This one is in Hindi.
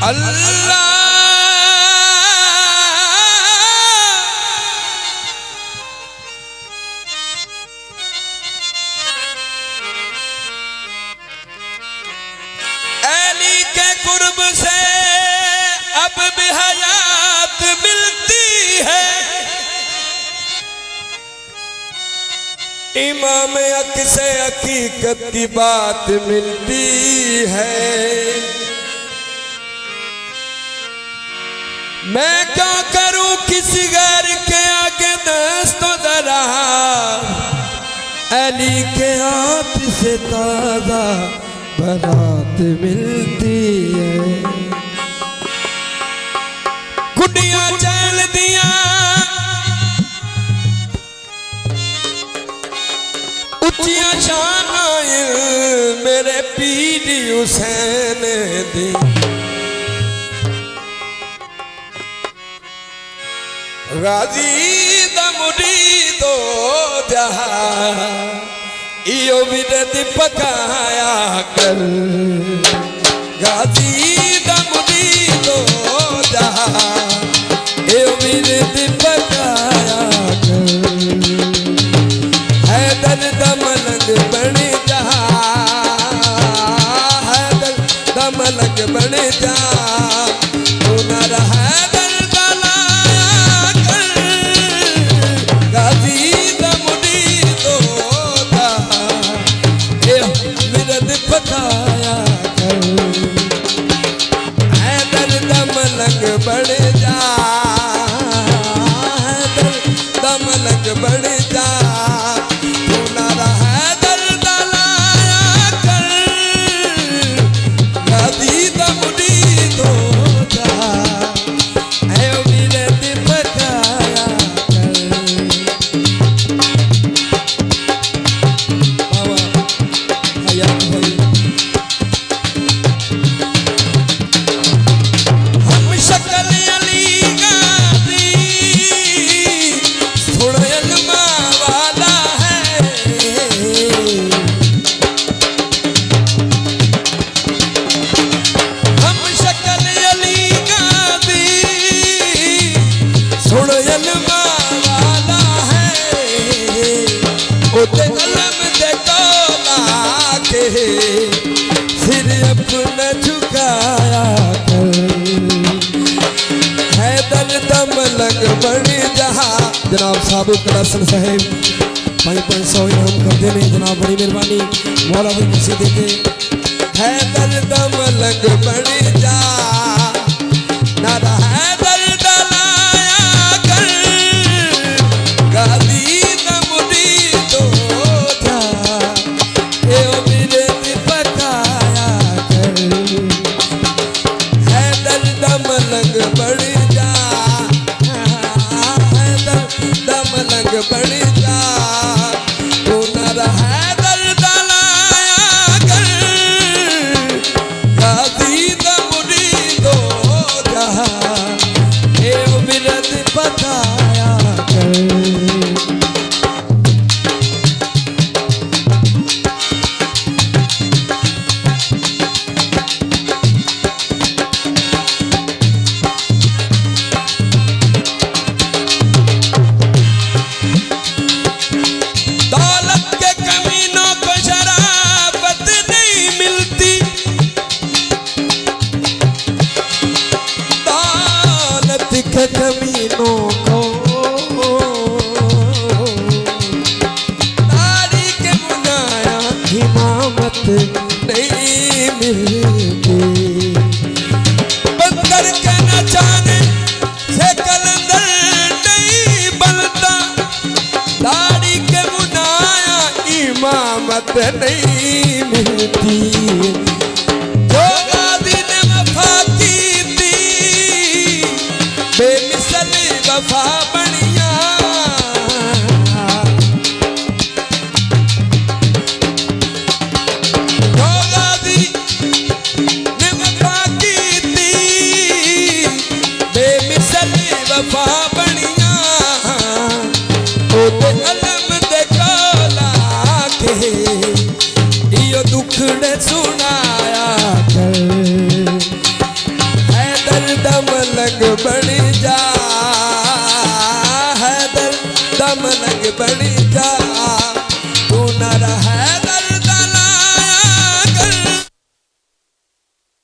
अल्लाह अली के कुर्ब से अब भी हयात मिलती है। इमाम हक से हकीकत की बात मिलती है। मैं क्या करूं किसी गैर के आगे दस्त दरा, अली के हाथ से ताजा बारात मिलती है। गुड्डियां चल दिया उच्चियां शानाएं मेरे पीर हुसैन दी। गाजी दा मुरीदो जहां इयो विरद पकाया कर। गाजी दा मुरीदो जहां इयो विरद पकाया कर। हैदर दा मलंग बन जा, हैदर दा मलंग बन जा, तू ना रहा बढ़ जा, दम लग बढ़ जा, तू ना रहा दर्द लाया कर। गाजी दम दी दो जा, ऐ मेरे दिल पकाया कर। बाबा हयात भाई सिर अपना झुकाया कर। हैदर दम लग बन जहा। जनाब साबु कलासन साहेब 500 इनाम करते हैं जनाब, बड़ी मेहरबानी मौला भी किसी देते। हैदर दम लग बन जा, नारा हैदर दलाया कर। गाजी दम दी दो जा, लग बढ़ जा, दम लग बढ़ जा, तू न रहा दर्द लाया कर। गाजी दम दी दो जा, ए विरद पकाया कर। कमीनों को तारी के बुनाया इमामत नहीं मिलती। बंदर के न जाने से कलंदर नहीं बनता, तारी के बुनाया इमामत नहीं मिलती। बेमिसल वफा बनिया, गाजी ने वफा की थी। बेमिसल वफा बनिया, मलंग बड़ी जा